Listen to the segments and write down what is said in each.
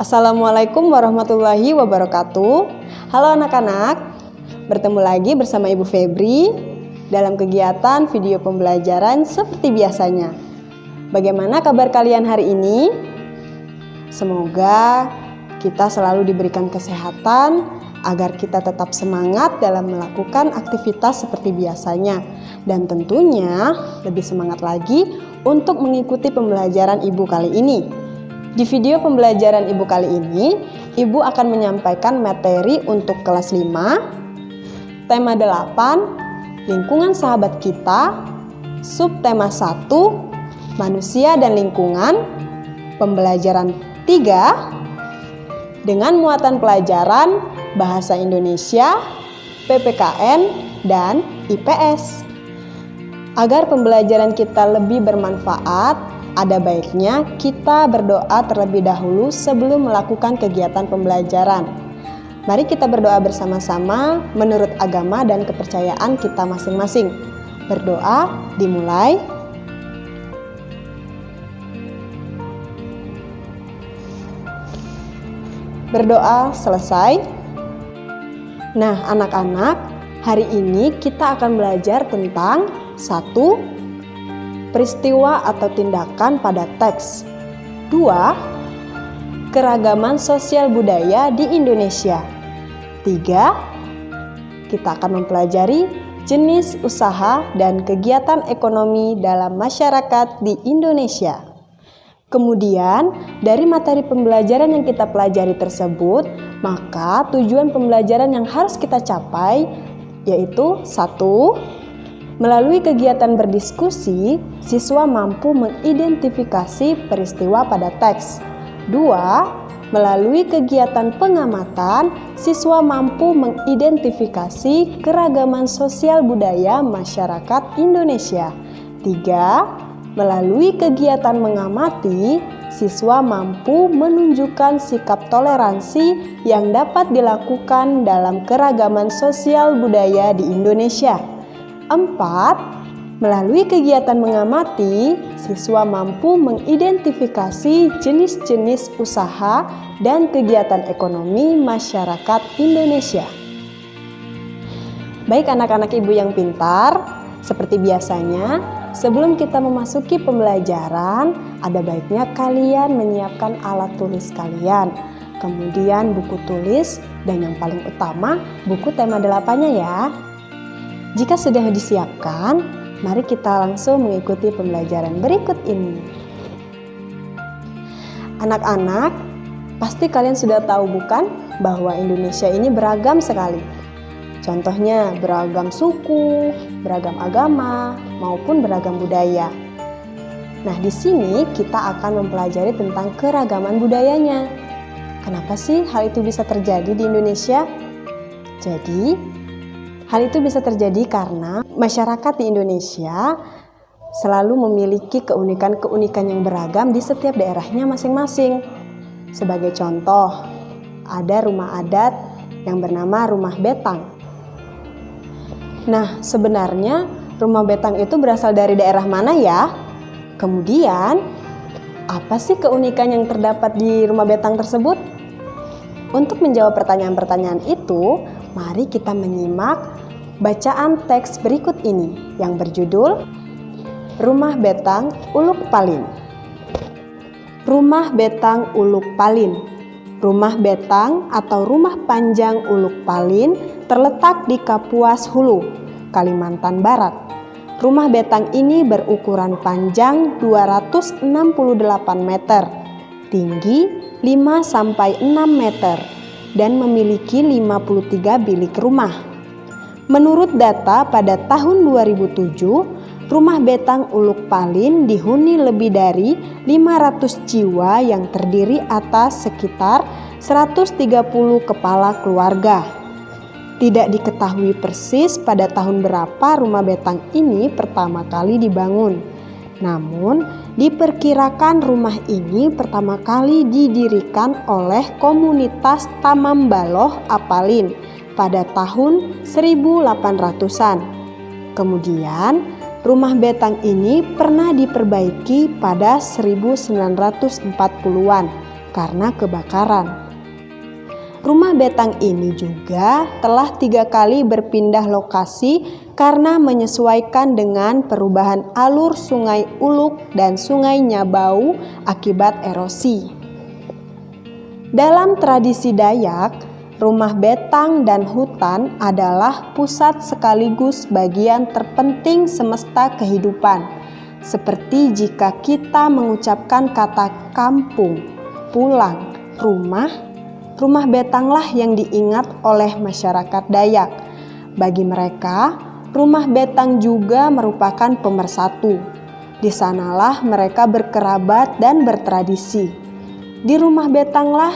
Assalamualaikum warahmatullahi wabarakatuh. Halo anak-anak, bertemu lagi bersama Ibu Febri dalam kegiatan video pembelajaran seperti biasanya. Bagaimana kabar kalian hari ini? Semoga kita selalu diberikan kesehatan agar kita tetap semangat dalam melakukan aktivitas seperti biasanya. Dan tentunya lebih semangat lagi untuk mengikuti pembelajaran Ibu kali ini. Di video pembelajaran Ibu kali ini, Ibu akan menyampaikan materi untuk kelas 5, tema 8, lingkungan sahabat kita, subtema 1, manusia dan lingkungan, pembelajaran 3, dengan muatan pelajaran Bahasa Indonesia, PPKN, dan IPS. Agar pembelajaran kita lebih bermanfaat, ada baiknya kita berdoa terlebih dahulu sebelum melakukan kegiatan pembelajaran. Mari kita berdoa bersama-sama menurut agama dan kepercayaan kita masing-masing. Berdoa dimulai. Berdoa selesai. Nah, anak-anak, hari ini kita akan belajar tentang 1. Peristiwa atau tindakan pada teks. 2. Keragaman sosial budaya di Indonesia. 3. Kita akan mempelajari jenis usaha dan kegiatan ekonomi dalam masyarakat di Indonesia. Kemudian, dari materi pembelajaran yang kita pelajari tersebut, maka tujuan pembelajaran yang harus kita capai yaitu 1. Melalui kegiatan berdiskusi, siswa mampu mengidentifikasi peristiwa pada teks. 2. Melalui kegiatan pengamatan, siswa mampu mengidentifikasi keragaman sosial budaya masyarakat Indonesia. 3. Melalui kegiatan mengamati, siswa mampu menunjukkan sikap toleransi yang dapat dilakukan dalam keragaman sosial budaya di Indonesia. 4. Melalui kegiatan mengamati, siswa mampu mengidentifikasi jenis-jenis usaha dan kegiatan ekonomi masyarakat Indonesia. Baik anak-anak Ibu yang pintar, seperti biasanya, sebelum kita memasuki pembelajaran, ada baiknya kalian menyiapkan alat tulis kalian, kemudian buku tulis, dan yang paling utama, buku tema 8-nya ya. Jika sudah disiapkan, mari kita langsung mengikuti pembelajaran berikut ini. Anak-anak, pasti kalian sudah tahu bukan bahwa Indonesia ini beragam sekali. Contohnya beragam suku, beragam agama, maupun beragam budaya. Nah, di sini kita akan mempelajari tentang keragaman budayanya. Kenapa sih hal itu bisa terjadi di Indonesia? Jadi, hal itu bisa terjadi karena masyarakat di Indonesia selalu memiliki keunikan-keunikan yang beragam di setiap daerahnya masing-masing. Sebagai contoh, ada rumah adat yang bernama rumah betang. Nah, sebenarnya rumah betang itu berasal dari daerah mana ya? Kemudian, apa sih keunikan yang terdapat di rumah betang tersebut? Untuk menjawab pertanyaan-pertanyaan itu, mari kita menyimak bacaan teks berikut ini yang berjudul Rumah Betang Uluk Palin. Rumah Betang Uluk Palin. Rumah betang atau rumah panjang Uluk Palin terletak di Kapuas Hulu, Kalimantan Barat. Rumah betang ini berukuran panjang 268 meter, tinggi 5-6 meter, dan memiliki 53 bilik rumah. Menurut data pada tahun 2007, rumah betang Uluk Palin dihuni lebih dari 500 jiwa yang terdiri atas sekitar 130 kepala keluarga. Tidak diketahui persis pada tahun berapa rumah betang ini pertama kali dibangun. Namun, diperkirakan rumah ini pertama kali didirikan oleh komunitas Tamambaloh Apalin pada tahun 1800-an. Kemudian, rumah betang ini pernah diperbaiki pada 1940-an karena kebakaran. Rumah betang ini juga telah 3 kali berpindah lokasi karena menyesuaikan dengan perubahan alur Sungai Uluk dan Sungai Nyabau akibat erosi. Dalam tradisi Dayak, rumah betang dan hutan adalah pusat sekaligus bagian terpenting semesta kehidupan. Seperti jika kita mengucapkan kata kampung, pulang, rumah betanglah yang diingat oleh masyarakat Dayak. Bagi mereka, rumah betang juga merupakan pemersatu. Di sanalah mereka berkerabat dan bertradisi. Di rumah betanglah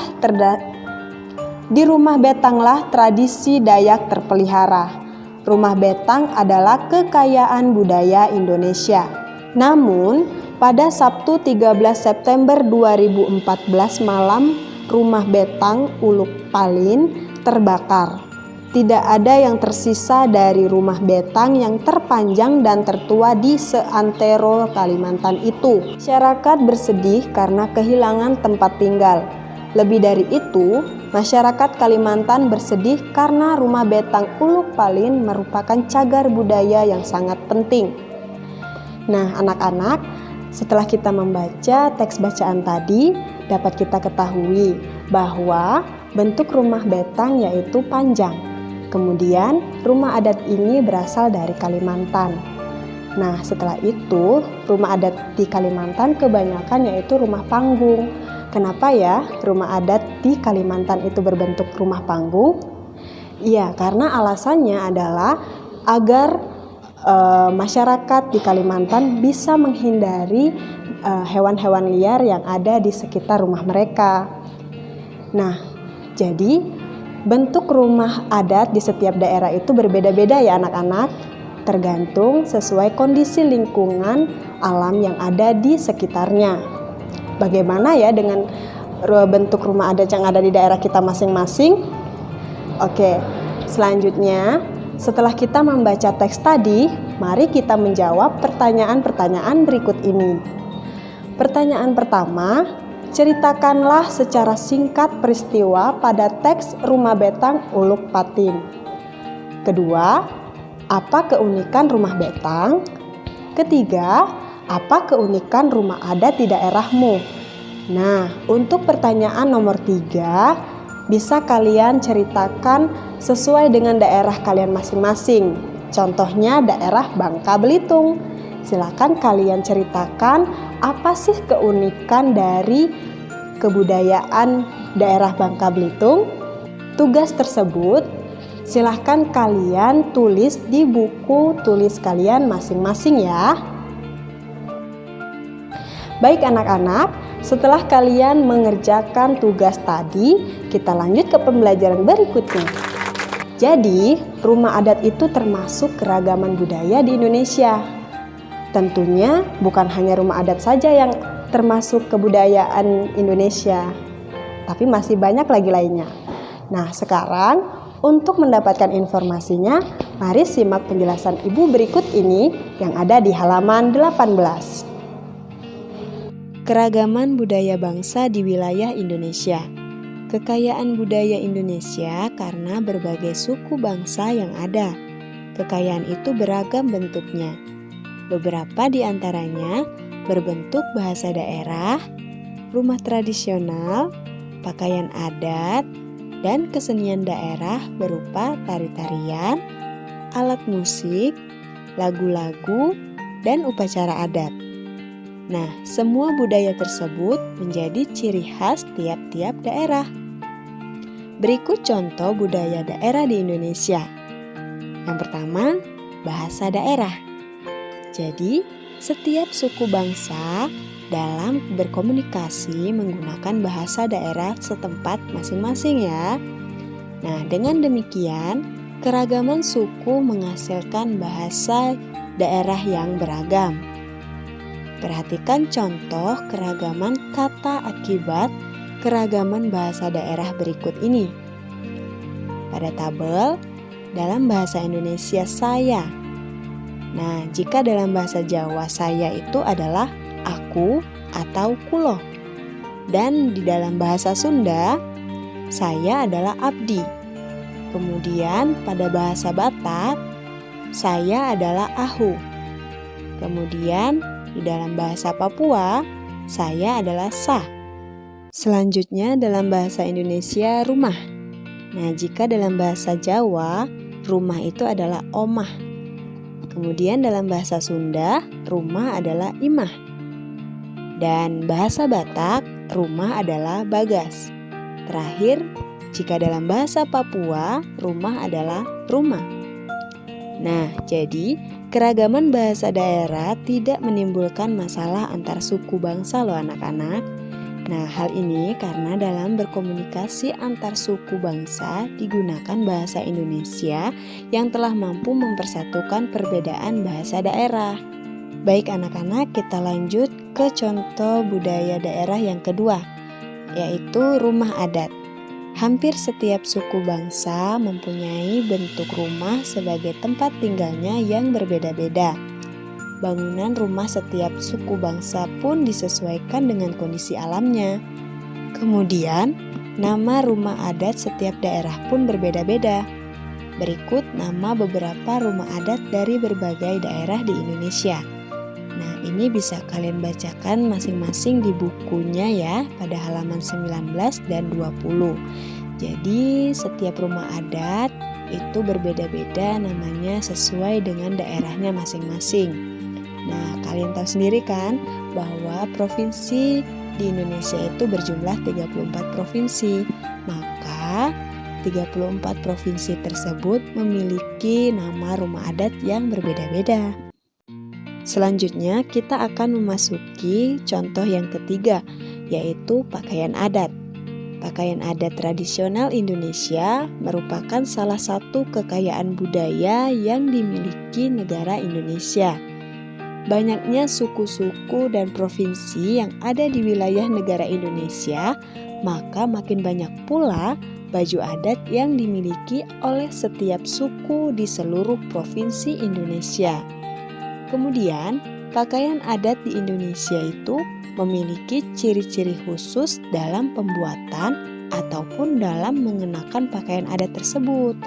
tradisi Dayak terpelihara. Rumah betang adalah kekayaan budaya Indonesia. Namun, pada Sabtu 13 September 2014 malam, rumah betang Uluk Palin terbakar. Tidak ada yang tersisa dari rumah betang yang terpanjang dan tertua di seantero Kalimantan itu. Masyarakat bersedih karena kehilangan tempat tinggal. Lebih dari itu, masyarakat Kalimantan bersedih karena rumah betang Uluk Palin merupakan cagar budaya yang sangat penting. Nah, anak-anak, setelah kita membaca teks bacaan tadi, dapat kita ketahui bahwa bentuk rumah betang yaitu panjang. Kemudian, rumah adat ini berasal dari Kalimantan. Nah, setelah itu, rumah adat di Kalimantan kebanyakan yaitu rumah panggung. Kenapa ya rumah adat di Kalimantan itu berbentuk rumah panggung? Iya, karena alasannya adalah agar masyarakat di Kalimantan bisa menghindari hewan-hewan liar yang ada di sekitar rumah mereka. Nah, jadi bentuk rumah adat di setiap daerah itu berbeda-beda ya anak-anak, tergantung sesuai kondisi lingkungan alam yang ada di sekitarnya. Bagaimana ya dengan bentuk rumah adat yang ada di daerah kita masing-masing? Oke, selanjutnya setelah kita membaca teks tadi, mari kita menjawab pertanyaan-pertanyaan berikut ini. Pertanyaan pertama, ceritakanlah secara singkat peristiwa pada teks Rumah Betang Uluk Patin. Kedua, apa keunikan rumah betang? Ketiga, apa keunikan rumah adat di daerahmu? Nah, untuk pertanyaan nomor 3, bisa kalian ceritakan sesuai dengan daerah kalian masing-masing. Contohnya daerah Bangka Belitung. Silakan kalian ceritakan apa sih keunikan dari kebudayaan daerah Bangka Belitung. Tugas tersebut silakan kalian tulis di buku tulis kalian masing-masing ya. Baik anak-anak, setelah kalian mengerjakan tugas tadi, kita lanjut ke pembelajaran berikutnya. Jadi, rumah adat itu termasuk keragaman budaya di Indonesia. Tentunya bukan hanya rumah adat saja yang termasuk kebudayaan Indonesia, tapi masih banyak lagi lainnya. Nah, sekarang untuk mendapatkan informasinya, mari simak penjelasan Ibu berikut ini yang ada di halaman 18. Keragaman budaya bangsa di wilayah Indonesia. Kekayaan budaya Indonesia karena berbagai suku bangsa yang ada. Kekayaan itu beragam bentuknya. Beberapa di antaranya berbentuk bahasa daerah, rumah tradisional, pakaian adat, dan kesenian daerah berupa tari-tarian, alat musik, lagu-lagu, dan upacara adat. Nah, semua budaya tersebut menjadi ciri khas tiap-tiap daerah. Berikut contoh budaya daerah di Indonesia. Yang pertama, bahasa daerah. Jadi, setiap suku bangsa dalam berkomunikasi menggunakan bahasa daerah setempat masing-masing ya. Nah, dengan demikian, keragaman suku menghasilkan bahasa daerah yang beragam. Perhatikan contoh keragaman kata akibat keragaman bahasa daerah berikut ini. Pada tabel, dalam bahasa Indonesia saya. Nah, jika dalam bahasa Jawa saya itu adalah aku atau kulo. Dan di dalam bahasa Sunda, saya adalah abdi. Kemudian pada bahasa Batak, saya adalah ahu. Kemudian di dalam bahasa Papua, saya adalah sa. Selanjutnya dalam bahasa Indonesia, rumah. Nah, jika dalam bahasa Jawa, rumah itu adalah omah. Kemudian dalam bahasa Sunda, rumah adalah imah. Dan bahasa Batak, rumah adalah bagas. Terakhir, jika dalam bahasa Papua, rumah adalah rumah. Nah, jadi keragaman bahasa daerah tidak menimbulkan masalah antar suku bangsa loh anak-anak. Nah, hal ini karena dalam berkomunikasi antar suku bangsa digunakan bahasa Indonesia yang telah mampu mempersatukan perbedaan bahasa daerah. Baik anak-anak, kita lanjut ke contoh budaya daerah yang kedua, yaitu rumah adat. Hampir setiap suku bangsa mempunyai bentuk rumah sebagai tempat tinggalnya yang berbeda-beda. Bangunan rumah setiap suku bangsa pun disesuaikan dengan kondisi alamnya. Kemudian, nama rumah adat setiap daerah pun berbeda-beda. Berikut nama beberapa rumah adat dari berbagai daerah di Indonesia. Nah, ini bisa kalian bacakan masing-masing di bukunya ya, pada halaman 19 dan 20. Jadi, setiap rumah adat itu berbeda-beda namanya sesuai dengan daerahnya masing-masing. Nah, kalian tahu sendiri kan bahwa provinsi di Indonesia itu berjumlah 34 provinsi. Maka 34 provinsi tersebut memiliki nama rumah adat yang berbeda-beda. Selanjutnya kita akan memasuki contoh yang ketiga, yaitu pakaian adat. Pakaian adat tradisional Indonesia merupakan salah satu kekayaan budaya yang dimiliki negara Indonesia. Banyaknya suku-suku dan provinsi yang ada di wilayah negara Indonesia, maka makin banyak pula baju adat yang dimiliki oleh setiap suku di seluruh provinsi Indonesia. Kemudian, pakaian adat di Indonesia itu memiliki ciri-ciri khusus dalam pembuatan ataupun dalam mengenakan pakaian adat tersebut.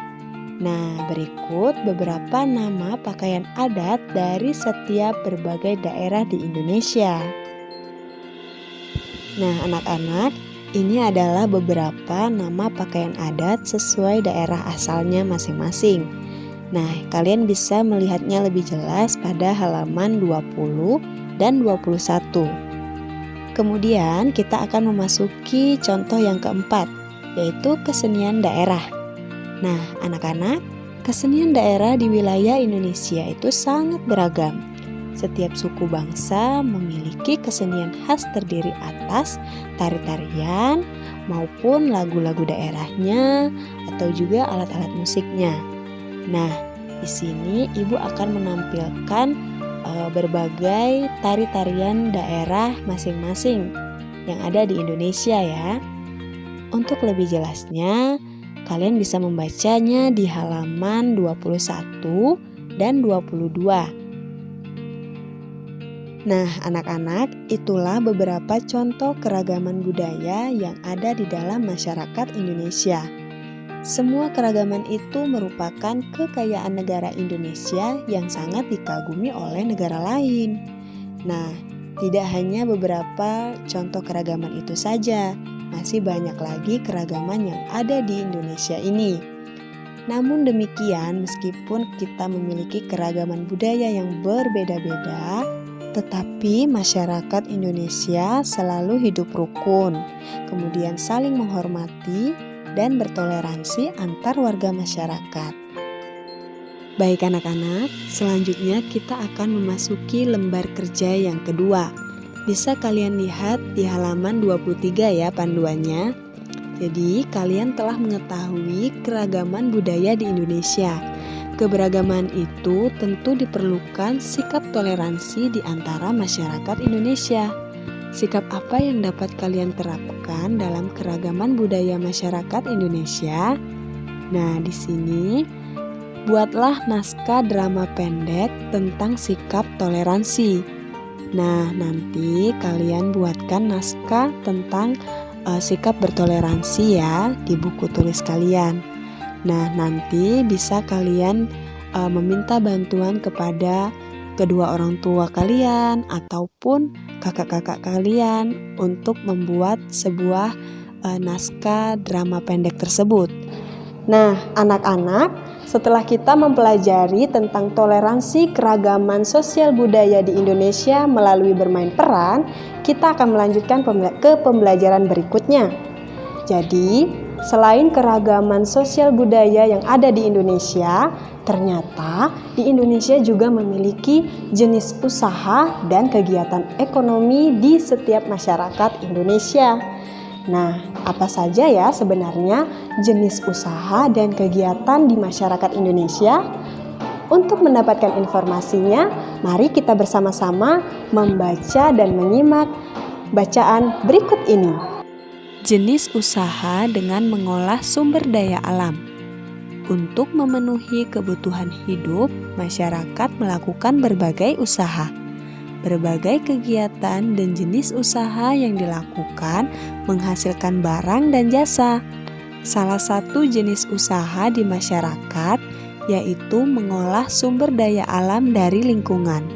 Nah, berikut beberapa nama pakaian adat dari setiap berbagai daerah di Indonesia. Nah, anak-anak, ini adalah beberapa nama pakaian adat sesuai daerah asalnya masing-masing. Nah, kalian bisa melihatnya lebih jelas pada halaman 20 dan 21. Kemudian kita akan memasuki contoh yang keempat, yaitu kesenian daerah. Nah, anak-anak, kesenian daerah di wilayah Indonesia itu sangat beragam. Setiap suku bangsa memiliki kesenian khas terdiri atas tari-tarian maupun lagu-lagu daerahnya atau juga alat-alat musiknya. Nah, di sini Ibu akan menampilkan berbagai tari-tarian daerah masing-masing yang ada di Indonesia ya. Untuk lebih jelasnya, kalian bisa membacanya di halaman 21 dan 22. Nah, anak-anak, itulah beberapa contoh keragaman budaya yang ada di dalam masyarakat Indonesia. Semua keragaman itu merupakan kekayaan negara Indonesia yang sangat dikagumi oleh negara lain. Nah, tidak hanya beberapa contoh keragaman itu saja, masih banyak lagi keragaman yang ada di Indonesia ini. Namun demikian, meskipun kita memiliki keragaman budaya yang berbeda-beda, tetapi masyarakat Indonesia selalu hidup rukun, kemudian saling menghormati dan bertoleransi antar warga masyarakat. Baik anak-anak, selanjutnya kita akan memasuki lembar kerja yang kedua. Bisa kalian lihat di halaman 23 ya panduannya. Jadi kalian telah mengetahui keragaman budaya di Indonesia. Keberagaman itu tentu diperlukan sikap toleransi di antara masyarakat Indonesia. Sikap apa yang dapat kalian terapkan dalam keragaman budaya masyarakat Indonesia? Nah, di sini buatlah naskah drama pendek tentang sikap toleransi. Nah, nanti kalian buatkan naskah tentang sikap bertoleransi ya di buku tulis kalian. Nah, nanti bisa kalian meminta bantuan kepada kedua orang tua kalian ataupun kakak-kakak kalian untuk membuat sebuah naskah drama pendek tersebut. Nah, anak-anak, setelah kita mempelajari tentang toleransi keragaman sosial budaya di Indonesia melalui bermain peran, kita akan melanjutkan ke pembelajaran berikutnya. Jadi, selain keragaman sosial budaya yang ada di Indonesia, ternyata di Indonesia juga memiliki jenis usaha dan kegiatan ekonomi di setiap masyarakat Indonesia. Nah, apa saja ya sebenarnya jenis usaha dan kegiatan di masyarakat Indonesia? Untuk mendapatkan informasinya, mari kita bersama-sama membaca dan menyimak bacaan berikut ini. Jenis usaha dengan mengolah sumber daya alam. Untuk memenuhi kebutuhan hidup, masyarakat melakukan berbagai usaha. Berbagai kegiatan dan jenis usaha yang dilakukan menghasilkan barang dan jasa. Salah satu jenis usaha di masyarakat yaitu mengolah sumber daya alam dari lingkungan.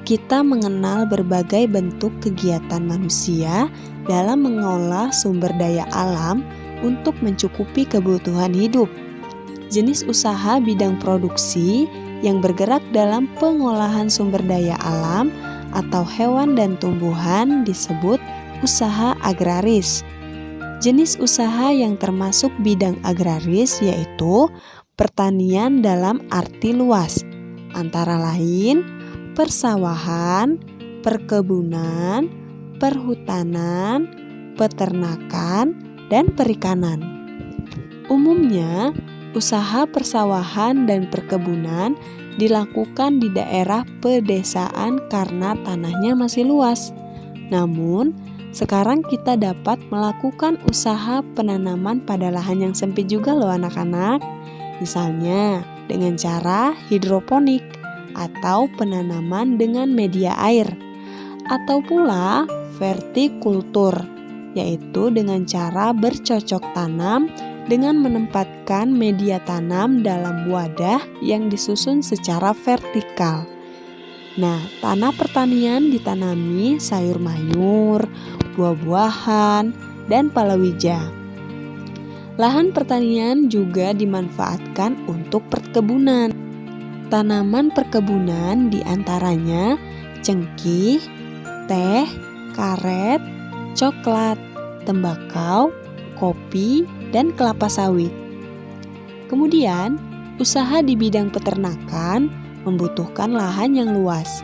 Kita mengenal berbagai bentuk kegiatan manusia dalam mengolah sumber daya alam untuk mencukupi kebutuhan hidup. Jenis usaha bidang produksi yang bergerak dalam pengolahan sumber daya alam atau hewan dan tumbuhan disebut usaha agraris. Jenis usaha yang termasuk bidang agraris yaitu pertanian dalam arti luas, antara lain persawahan, perkebunan, perhutanan, peternakan, dan perikanan. Umumnya, usaha persawahan dan perkebunan dilakukan di daerah pedesaan karena tanahnya masih luas. Namun, sekarang kita dapat melakukan usaha penanaman pada lahan yang sempit juga loh anak-anak. Misalnya dengan cara hidroponik atau penanaman dengan media air. Atau pula vertikultur, yaitu dengan cara bercocok tanam dengan menempatkan media tanam dalam wadah yang disusun secara vertikal. Nah, tanah pertanian ditanami sayur mayur, buah-buahan, dan palawija. Lahan pertanian juga dimanfaatkan untuk perkebunan. Tanaman perkebunan diantaranya cengkih, teh, karet, coklat, tembakau, kopi, dan kelapa sawit. Kemudian, usaha di bidang peternakan membutuhkan lahan yang luas.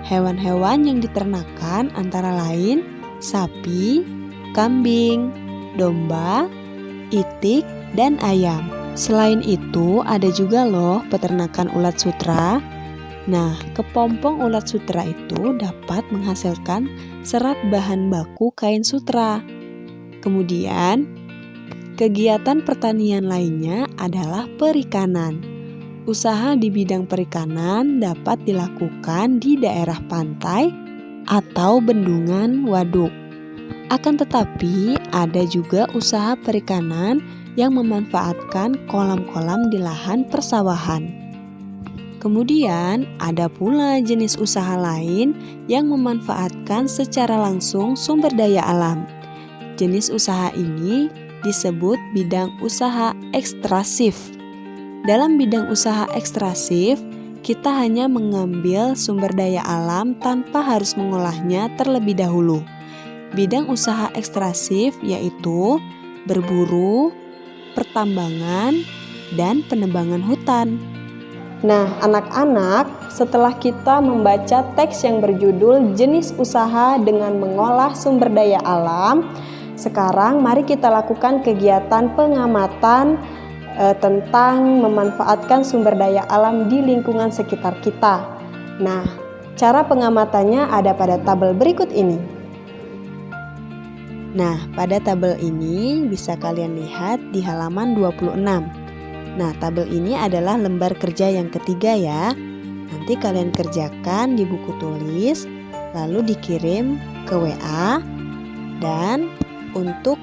Hewan-hewan yang diternakan antara lain sapi, kambing, domba, itik, dan ayam. Selain itu, ada juga loh peternakan ulat sutra. Nah, kepompong ulat sutra itu dapat menghasilkan serat bahan baku kain sutra. Kemudian, kegiatan pertanian lainnya adalah perikanan. Usaha di bidang perikanan dapat dilakukan di daerah pantai atau bendungan waduk. Akan tetapi, ada juga usaha perikanan yang memanfaatkan kolam-kolam di lahan persawahan. Kemudian, ada pula jenis usaha lain yang memanfaatkan secara langsung sumber daya alam. Jenis usaha ini disebut bidang usaha ekstrasif. Dalam bidang usaha ekstrasif, kita hanya mengambil sumber daya alam tanpa harus mengolahnya terlebih dahulu. Bidang usaha ekstrasif yaitu berburu, pertambangan, dan penebangan hutan. Nah, anak-anak, setelah kita membaca teks yang berjudul jenis usaha dengan mengolah sumber daya alam, sekarang mari kita lakukan kegiatan pengamatan tentang memanfaatkan sumber daya alam di lingkungan sekitar kita. Nah, cara pengamatannya ada pada tabel berikut ini. Nah, pada tabel ini bisa kalian lihat di halaman 26. Nah, tabel ini adalah lembar kerja yang ketiga ya. Nanti kalian kerjakan di buku tulis lalu dikirim ke WA, dan untuk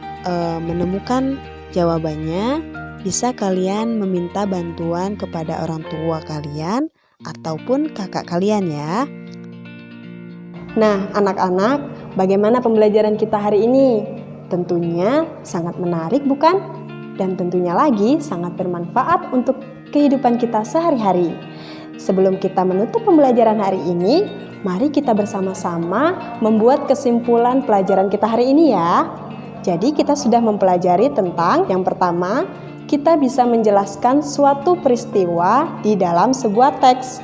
menemukan jawabannya bisa kalian meminta bantuan kepada orang tua kalian ataupun kakak kalian ya. Nah, anak-anak, bagaimana pembelajaran kita hari ini? Tentunya sangat menarik, bukan? Dan tentunya lagi sangat bermanfaat untuk kehidupan kita sehari-hari. Sebelum kita menutup pembelajaran hari ini, mari kita bersama-sama membuat kesimpulan pelajaran kita hari ini ya. Jadi kita sudah mempelajari tentang yang pertama, kita bisa menjelaskan suatu peristiwa di dalam sebuah teks.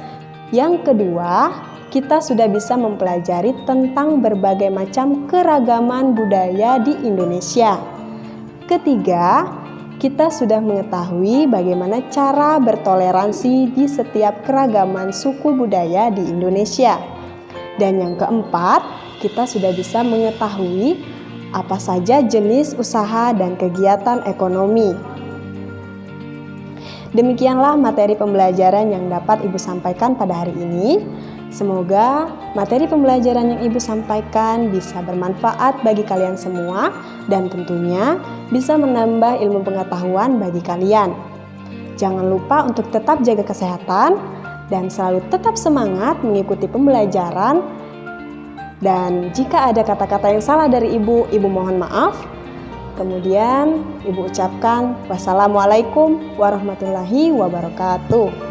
Yang kedua, kita sudah bisa mempelajari tentang berbagai macam keragaman budaya di Indonesia. Ketiga, kita sudah mengetahui bagaimana cara bertoleransi di setiap keragaman suku budaya di Indonesia. Dan yang keempat, kita sudah bisa mengetahui apa saja jenis usaha dan kegiatan ekonomi. Demikianlah materi pembelajaran yang dapat Ibu sampaikan pada hari ini. Semoga materi pembelajaran yang Ibu sampaikan bisa bermanfaat bagi kalian semua dan tentunya bisa menambah ilmu pengetahuan bagi kalian. Jangan lupa untuk tetap jaga kesehatan dan selalu tetap semangat mengikuti pembelajaran. Dan jika ada kata-kata yang salah dari Ibu mohon maaf. Kemudian Ibu ucapkan wassalamualaikum warahmatullahi wabarakatuh.